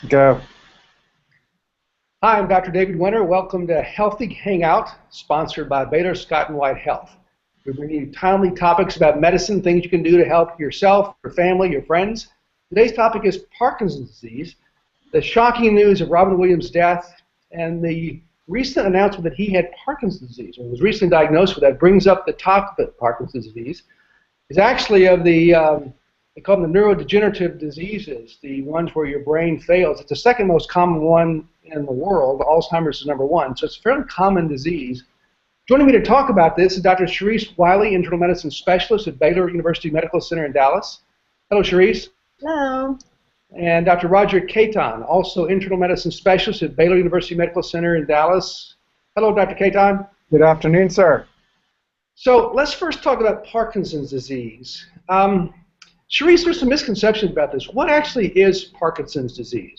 Go. Hi, I'm Dr. David Winter. Welcome to Healthy Hangout, sponsored by Baylor Scott and White Health. We bring you timely topics about medicine, things you can do to help yourself, your family, your friends. Today's topic is Parkinson's disease, the shocking news of Robin Williams' death, and the recent announcement that he had Parkinson's disease, or was recently diagnosed with that, brings up the topic of Parkinson's disease. It's actually of the they call them the neurodegenerative diseases, the ones where your brain fails. It's the second most common one in the world. Alzheimer's is number one, so it's a fairly common disease. Joining me to talk about this is Dr. Sharice Wiley, internal medicine specialist at Baylor University Medical Center in Dallas. Hello, Sharice. Hello. And Dr. Roger Caton, also internal medicine specialist at Baylor University Medical Center in Dallas. Hello, Dr. Caton. Good afternoon, sir. So let's first talk about Parkinson's disease. Sharice, there's some misconceptions about this. What actually is Parkinson's disease?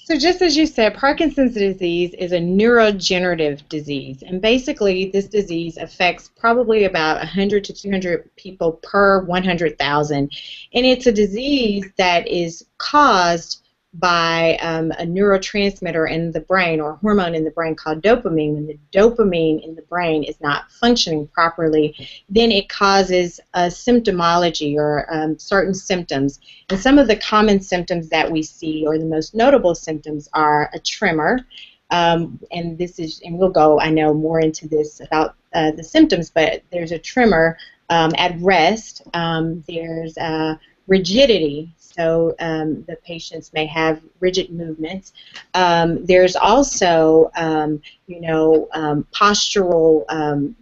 So just as you said, Parkinson's disease is a neurodegenerative disease. And basically, this disease affects probably about 100 to 200 people per 100,000. And it's a disease that is caused by a neurotransmitter in the brain, or hormone in the brain called dopamine. When the dopamine in the brain is not functioning properly, then it causes a symptomology, or certain symptoms. And some of the common symptoms that we see, or the most notable symptoms, are a tremor. And we'll go, I know, more into this about the symptoms, but there's a tremor at rest. There's rigidity. So the patients may have rigid movements. There's also, postural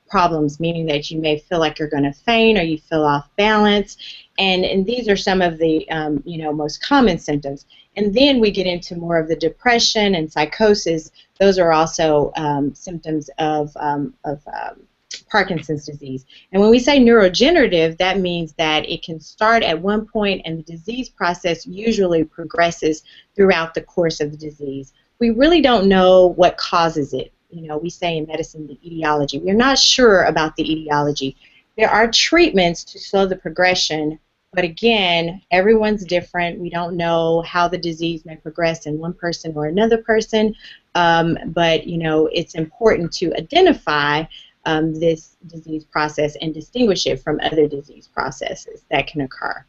problems, meaning that you may feel like you're going to faint or you feel off balance. And these are some of the, most common symptoms. And then we get into more of the depression and psychosis. Those are also symptoms of Parkinson's disease. And when we say neurodegenerative, that means that it can start at one point and the disease process usually progresses throughout the course of the disease. We really don't know what causes it. We say in medicine the etiology. We're not sure about the etiology. There are treatments to slow the progression, but again, everyone's different. We don't know how the disease may progress in one person or another person, but it's important to identify this disease process and distinguish it from other disease processes that can occur.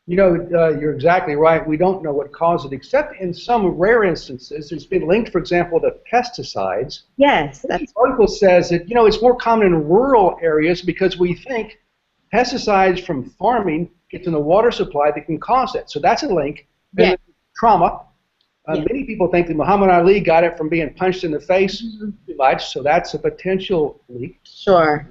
You're exactly right. We don't know what caused it, except in some rare instances. It's been linked, for example, to pesticides. Yes. The article says that, it's more common in rural areas because we think pesticides from farming get in the water supply that can cause it. So that's a link. Yes. Trauma. Yes. Many people think that Muhammad Ali got it from being punched in the face too much, so that's a potential leak. Sure.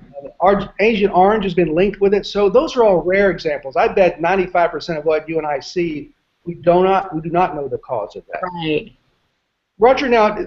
Agent Orange has been linked with it, so those are all rare examples. I bet 95% of what you and I see, we do not know the cause of that. Right. Roger, now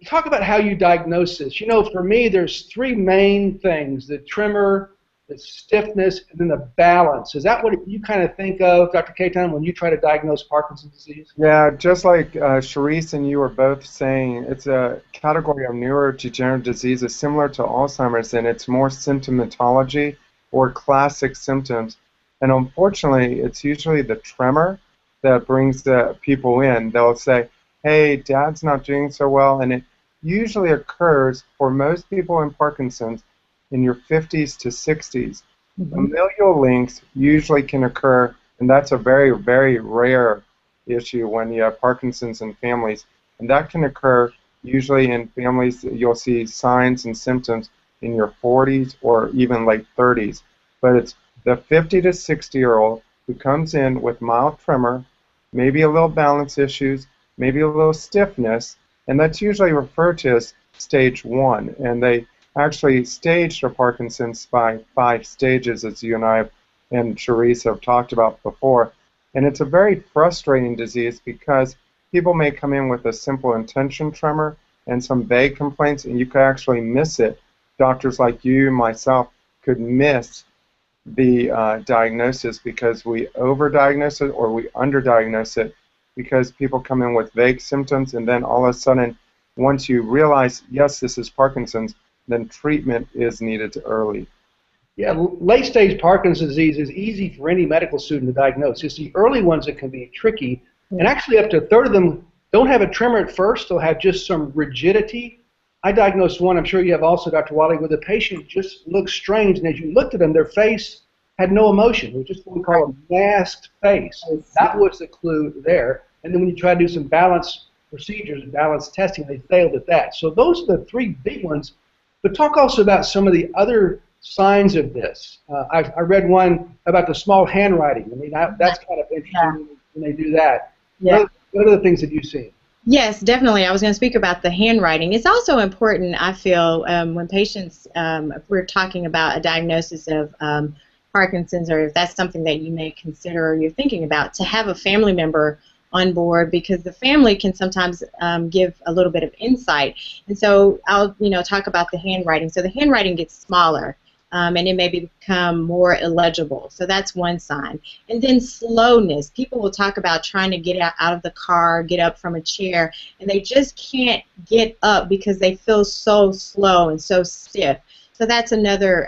talk about how you diagnose this. For me, there's three main things: the tremor, the stiffness, and then the balance. Is that what you kind of think of, Dr. Caton, when you try to diagnose Parkinson's disease? Yeah, just like Sharice and you were both saying, it's a category of neurodegenerative diseases similar to Alzheimer's, and it's more symptomatology or classic symptoms. And unfortunately, it's usually the tremor that brings the people in. They'll say, hey, Dad's not doing so well, and it usually occurs for most people in Parkinson's in your 50s to 60s. Mm-hmm. Familial links usually can occur, and that's a very, very rare issue when you have Parkinson's in families. And that can occur usually in families. You'll see signs and symptoms in your 40s or even late 30s. But it's the 50 to 60-year-old who comes in with mild tremor, maybe a little balance issues, maybe a little stiffness, and that's usually referred to as stage 1. And they actually staged their Parkinson's by 5 stages, as you and I and Sharice have talked about before. And it's a very frustrating disease because people may come in with a simple intention tremor and some vague complaints, and you could actually miss it. Doctors like you, myself, could miss the diagnosis because we overdiagnose it or we underdiagnose it because people come in with vague symptoms, and then all of a sudden, once you realize, yes, this is Parkinson's, then treatment is needed early. Yeah, late-stage Parkinson's disease is easy for any medical student to diagnose. It's the early ones that can be tricky. And actually up to a third of them don't have a tremor at first. They'll have just some rigidity. I diagnosed one, I'm sure you have also, Dr. Wiley, where the patient just looked strange, and as you looked at them, their face had no emotion. It was just what we call a masked face. That was the clue there. And then when you try to do some balance procedures, balance testing, they failed at that. So those are the three big ones. But talk also about some of the other signs of this. I read one about the small handwriting. I mean, that's kind of interesting when they do that. Yeah. What are the things that you've seen? Yes, definitely. I was going to speak about the handwriting. It's also important, I feel, when patients, if we're talking about a diagnosis of Parkinson's, or if that's something that you may consider or you're thinking about, to have a family member on board, because the family can sometimes give a little bit of insight. And so I'll, talk about the handwriting. So the handwriting gets smaller. And it may become more illegible. So that's one sign. And then slowness. People will talk about trying to get out of the car, get up from a chair, and they just can't get up because they feel so slow and so stiff. So that's another,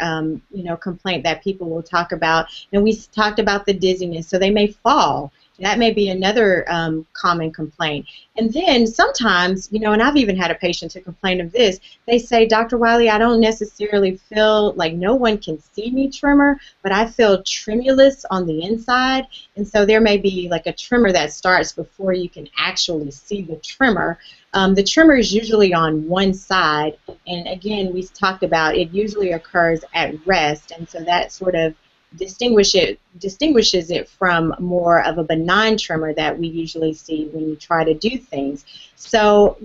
complaint that people will talk about. And we talked about the dizziness. So they may fall. That may be another common complaint. And then sometimes, and I've even had a patient to complain of this, they say, Dr. Wiley, I don't necessarily feel like no one can see me tremor, but I feel tremulous on the inside. And so there may be like a tremor that starts before you can actually see the tremor. The tremor is usually on one side. And again, we talked about it usually occurs at rest. And so that sort of distinguishes it from more of a benign tremor that we usually see when you try to do things. So,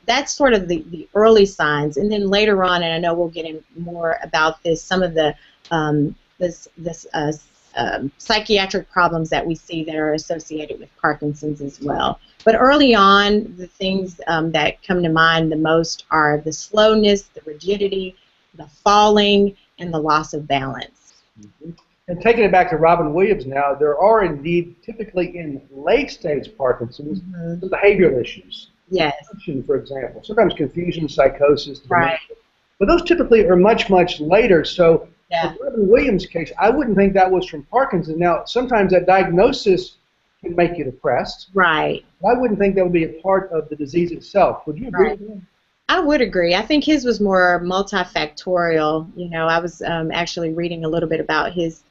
that's sort of the early signs. And then later on, and I know we'll get in more about this, some of the psychiatric problems that we see that are associated with Parkinson's as well. But early on, the things that come to mind the most are the slowness, the rigidity, the falling, and the loss of balance. Mm-hmm. And taking it back to Robin Williams now, there are indeed typically in late-stage Parkinson's some behavioral issues. Yes. For example, sometimes confusion, psychosis, dementia. Right. But those typically are much, much later. So yeah. in Robin Williams' case, I wouldn't think that was from Parkinson's. Now, sometimes that diagnosis can make you depressed. Right. I wouldn't think that would be a part of the disease itself. Would you agree with that? I would agree. I think his was more multifactorial. I was actually reading a little bit about his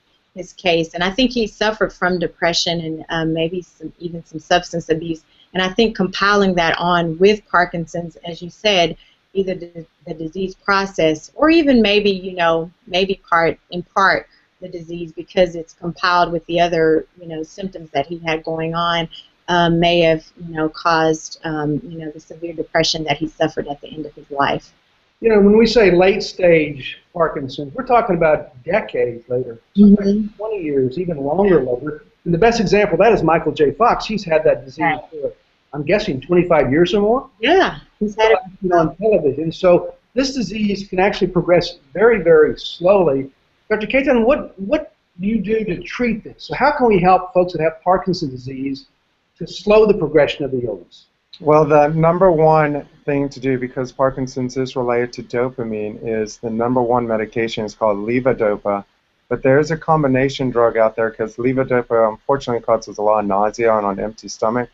case, and I think he suffered from depression and maybe even some substance abuse. And I think compiling that on with Parkinson's, as you said, either the disease process or even maybe, maybe in part the disease, because it's compiled with the other, symptoms that he had going on, may have, caused, the severe depression that he suffered at the end of his life. When we say late-stage Parkinson's, we're talking about decades later, 20 years, even longer later. And the best example of that is Michael J. Fox. He's had that disease for, I'm guessing, 25 years or more. Yeah, he's had it on television. So this disease can actually progress very, very slowly. Dr. Keaton, what do you do to treat this? So how can we help folks that have Parkinson's disease to slow the progression of the illness? Well, the number one thing to do, because Parkinson's is related to dopamine, is the number one medication is called levodopa. But there's a combination drug out there because levodopa unfortunately causes a lot of nausea on an empty stomach.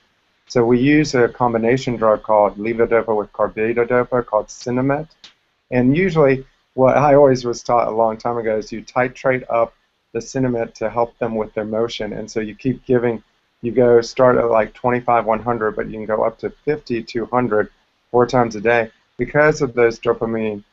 So we use a combination drug called levodopa with carbidopa called Sinemet. And usually what I always was taught a long time ago is you titrate up the Sinemet to help them with their motion. And so you keep giving. You start at like 25, 100, but you can go up to 50, 200, 4 times a day. Because of those dopamine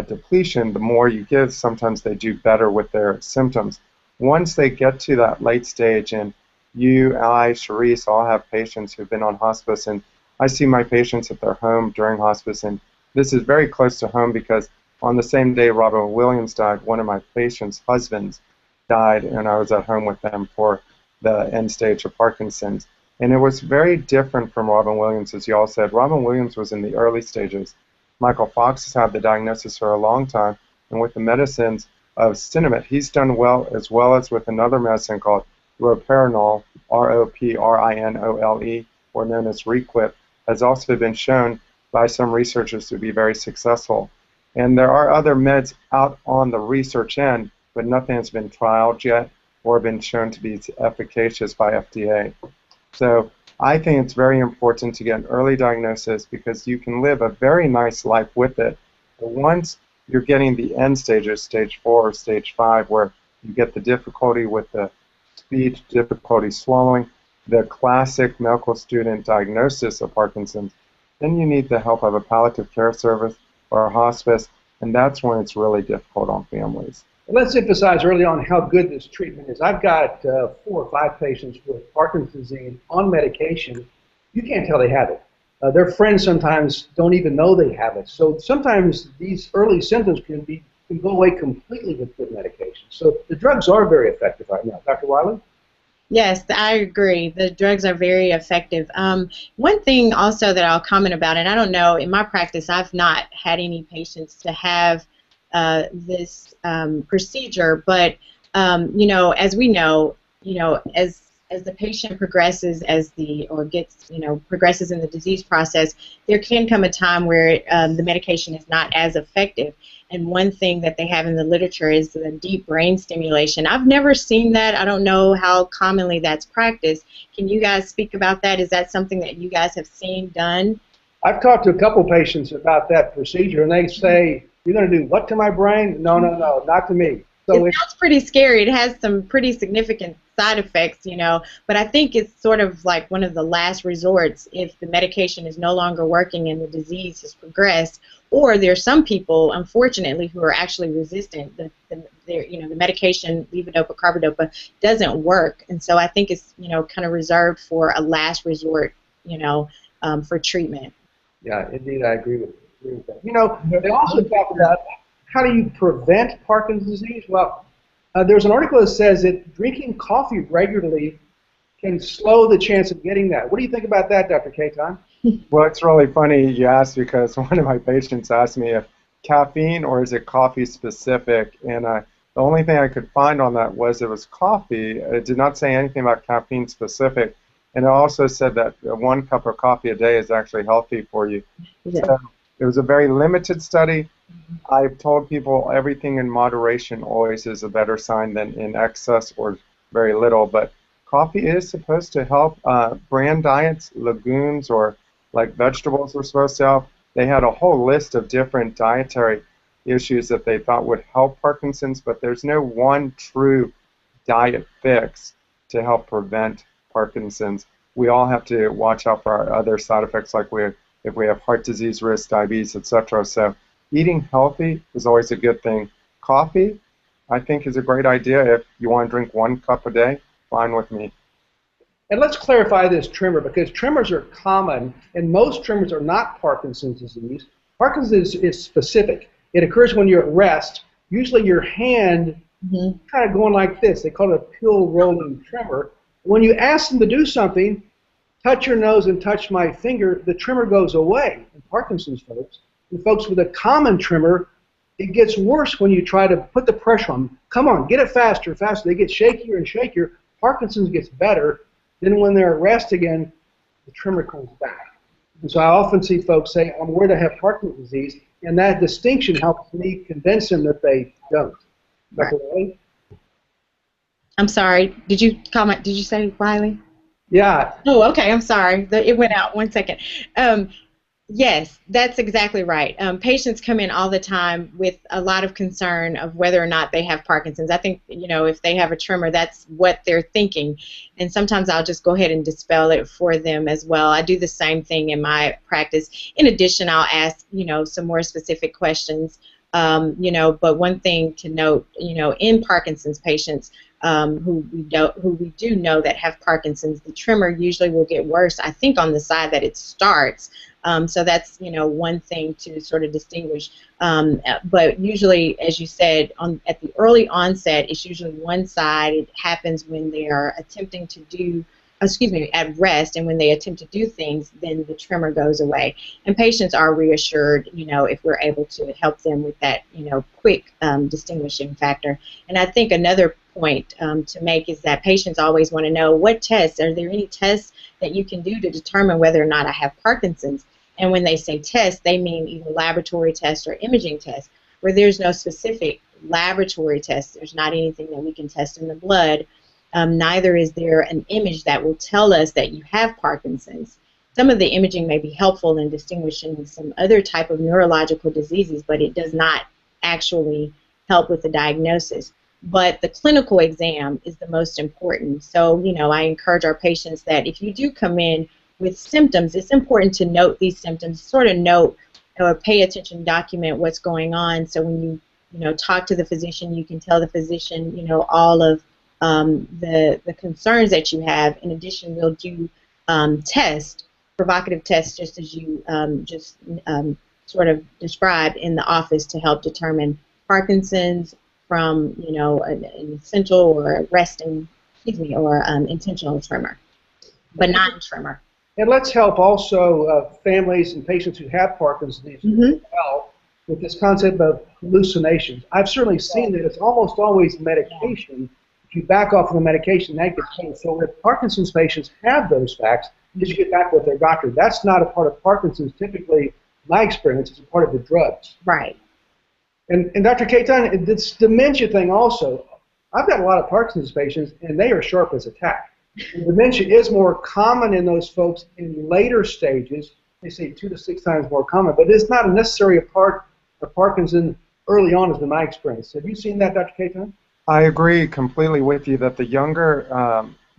depletion, the more you give, sometimes they do better with their symptoms. Once they get to that late stage, and you, I, Sharice, all have patients who've been on hospice, and I see my patients at their home during hospice, and this is very close to home because on the same day Robin Williams died, one of my patients' husbands died, and I was at home with them for the end stage of Parkinson's. And it was very different from Robin Williams, as you all said. Robin Williams was in the early stages. Michael Fox has had the diagnosis for a long time, and with the medicines of Sinemet, he's done well, as well as with another medicine called roprinol, R-O-P-R-I-N-O-L-E, or known as Requip, has also been shown by some researchers to be very successful. And there are other meds out on the research end, but nothing has been trialed yet or been shown to be efficacious by FDA. So I think it's very important to get an early diagnosis because you can live a very nice life with it. But once you're getting the end stages, stage 4 or stage 5, where you get the difficulty with the speech, difficulty swallowing, the classic medical student diagnosis of Parkinson's, then you need the help of a palliative care service or a hospice, and that's when it's really difficult on families. Let's emphasize early on how good this treatment is. I've got 4 or 5 patients with Parkinson's disease on medication. You can't tell they have it. Their friends sometimes don't even know they have it. So sometimes these early symptoms can go away completely with good medication. So the drugs are very effective right now. Dr. Wiley? Yes, I agree. The drugs are very effective. One thing also that I'll comment about, and I don't know, in my practice, I've not had any patients to have this procedure, but you know, as we know, as the patient progresses, progresses in the disease process, there can come a time where the medication is not as effective. And one thing that they have in the literature is the deep brain stimulation. I've never seen that. I don't know how commonly that's practiced. Can you guys speak about that? Is that something that you guys have seen done? I've talked to a couple patients about that procedure, and they say, "You're going to do what to my brain?" No, no, no, not to me. So it sounds pretty scary. It has some pretty significant side effects, but I think it's sort of like one of the last resorts if the medication is no longer working and the disease has progressed, or there's some people, unfortunately, who are actually resistant. The medication, levodopa, carbidopa, doesn't work, and so I think it's, kind of reserved for a last resort, for treatment. Yeah, indeed, I agree with that. They also talk about how do you prevent Parkinson's disease? Well, there's an article that says that drinking coffee regularly can slow the chance of getting that. What do you think about that, Dr. Caton? Well, it's really funny you asked because one of my patients asked me if caffeine or is it coffee specific, and the only thing I could find on that was it was coffee. It did not say anything about caffeine specific, and it also said that 1 cup of coffee a day is actually healthy for you. Yeah. So it was a very limited study. I've told people everything in moderation always is a better sign than in excess or very little, but coffee is supposed to help. Bran diets, legumes, or like vegetables were supposed to help. They had a whole list of different dietary issues that they thought would help Parkinson's, but there's no one true diet fix to help prevent Parkinson's. We all have to watch out for our other side effects, like if we have heart disease risk, diabetes, etc. So eating healthy is always a good thing. Coffee, I think, is a great idea. If you want to drink 1 cup a day, fine with me. And let's clarify this tremor, because tremors are common, and most tremors are not Parkinson's disease. Parkinson's is specific. It occurs when you're at rest. Usually your hand kind of going like this. They call it a pill rolling tremor. When you ask them to do something, touch your nose and touch my finger, the tremor goes away in Parkinson's folks. And folks with a common tremor, it gets worse when you try to put the pressure on them. Come on, get it faster, faster. They get shakier and shakier. Parkinson's gets better. Then when they're at rest again, the tremor comes back. And so I often see folks say, I'm worried I have Parkinson's disease, and that distinction helps me convince them that they don't. Dr. Wiley? I'm sorry. Did you comment? Did you say Wiley? Yeah. Oh, okay. I'm sorry. It went out. 1 second. Yes, that's exactly right. Patients come in all the time with a lot of concern of whether or not they have Parkinson's. I think, if they have a tremor, that's what they're thinking. And sometimes I'll just go ahead and dispel it for them as well. I do the same thing in my practice. In addition, I'll ask, some more specific questions. But one thing to note, in Parkinson's patients who we do know that have Parkinson's, the tremor usually will get worse, I think, on the side that it starts. So that's, one thing to sort of distinguish. But usually, as you said, at the early onset, it's usually one side. It happens when they are attempting to do, at rest, and when they attempt to do things, then the tremor goes away. And patients are reassured, if we're able to help them with that, quick distinguishing factor. And I think another point to make is that patients always want to know, what tests, are there any tests that you can do to determine whether or not I have Parkinson's? And when they say tests, they mean either laboratory tests or imaging tests, where there's no specific laboratory test. There's not anything that we can test in the blood neither is there an image that will tell us that you have Parkinson's. Some of the imaging may be helpful in distinguishing some other type of neurological diseases, but it does not actually help with the diagnosis. But the clinical exam is the most important. So, I encourage our patients that if you do come in with symptoms, it's important to note these symptoms, sort of note or pay attention, document what's going on. So when you talk to the physician, you can tell the physician, all of the concerns that you have. In addition, we'll do tests, provocative tests, just as you sort of described in the office to help determine Parkinson's from, an essential or resting, or intentional tremor, but non-tremor. And let's help also families and patients who have Parkinson's as well with this concept of hallucinations. I've certainly seen that it's almost always medication. If you back off of the medication, that gets changed. So if Parkinson's patients have those facts, you just get back with their doctor. That's not a part of Parkinson's. Typically, my experience is a part of the drugs. Right. And Dr. Caton, this dementia thing also, I've got a lot of Parkinson's patients, and they are sharp as a tack. And dementia is more common in those folks in later stages. They say 2 to 6 times more common, but it's not necessarily a part of Parkinson early on, has been my experience. Have you seen that, Dr. Caton? I agree completely with you that the younger,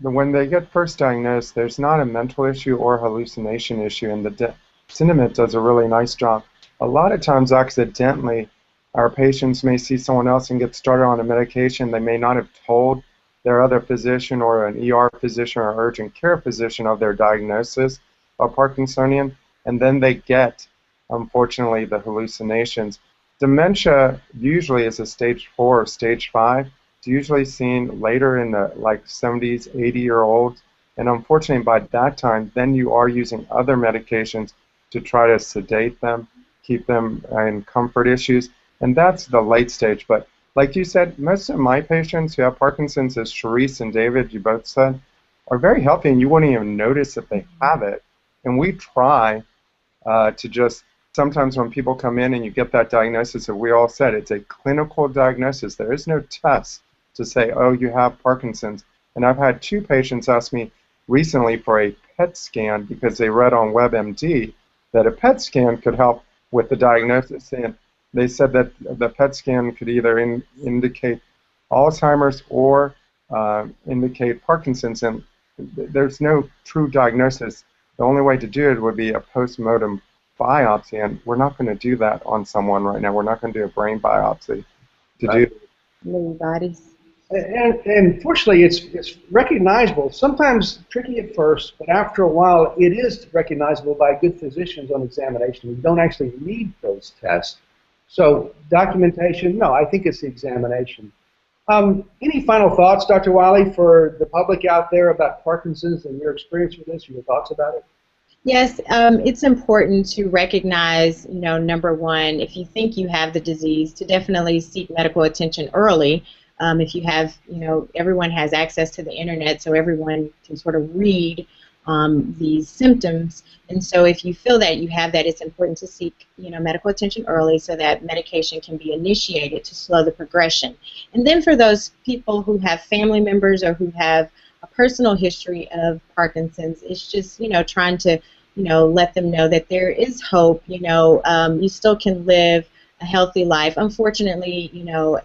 when they get first diagnosed, there's not a mental issue or hallucination issue, and the Cinnamon does a really nice job. A lot of times, accidentally, our patients may see someone else and get started on a medication they may not have told their other physician or an ER physician or urgent care physician of their diagnosis of Parkinsonian, and then they get, unfortunately, the hallucinations. Dementia usually is a stage 4 or stage 5. It's usually seen later in the 70s, 80-year-olds, and unfortunately by that time, then you are using other medications to try to sedate them, keep them in comfort issues, and that's the late stage. But like you said, most of my patients who have Parkinson's, as Sharice and David, you both said, are very healthy, and you wouldn't even notice that they have it. And we try to just, sometimes when people come in and you get that diagnosis, that we all said, it's a clinical diagnosis. There is no test to say, oh, you have Parkinson's. And I've had 2 patients ask me recently for a PET scan because they read on WebMD that a PET scan could help with the diagnosis. And they said that the PET scan could either indicate Alzheimer's or indicate Parkinson's, and there's no true diagnosis. The only way to do it would be a post-mortem biopsy, and we're not going to do that on someone right now. We're not going to do a brain biopsy to do Lewy bodies. And fortunately, it's recognizable. Sometimes tricky at first, but after a while, it is recognizable by good physicians on examination. We don't actually need those tests. So documentation, no, I think it's the examination. Any final thoughts, Dr. Wiley, for the public out there about Parkinson's and your experience with this, your thoughts about it? Yes, it's important to recognize, number one, if you think you have the disease, to definitely seek medical attention early. If you have, everyone has access to the internet, so everyone can sort of read these symptoms. And so if you feel that you have that, it's important to seek, medical attention early so that medication can be initiated to slow the progression. And then for those people who have family members or who have a personal history of Parkinson's, it's just, trying to, let them know that there is hope, you still can live a healthy life. Unfortunately,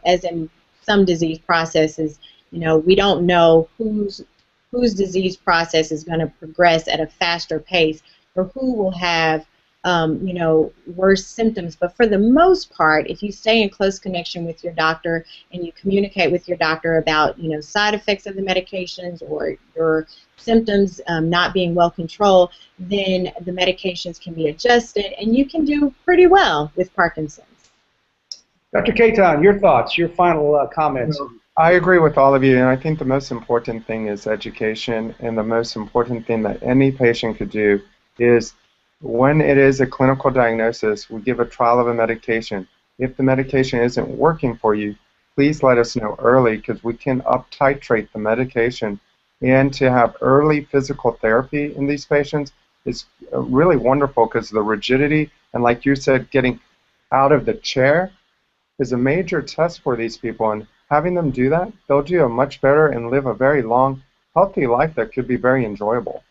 as in some disease processes, we don't know whose disease process is going to progress at a faster pace or who will have, worse symptoms. But for the most part, if you stay in close connection with your doctor and you communicate with your doctor about, side effects of the medications or your symptoms not being well controlled, then the medications can be adjusted and you can do pretty well with Parkinson's. Dr. Caton, your thoughts, your final comments. I agree with all of you, and I think the most important thing is education, and the most important thing that any patient could do is when it is a clinical diagnosis, we give a trial of a medication. If the medication isn't working for you, please let us know early because we can up-titrate the medication, and to have early physical therapy in these patients is really wonderful because the rigidity and, like you said, getting out of the chair is a major test for these people, and having them do that, they'll do a much better and live a very long, healthy life that could be very enjoyable.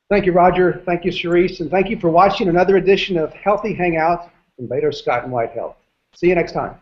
Thank you, Roger. Thank you, Sharice. And thank you for watching another edition of Healthy Hangout from Baylor Scott and White Health. See you next time.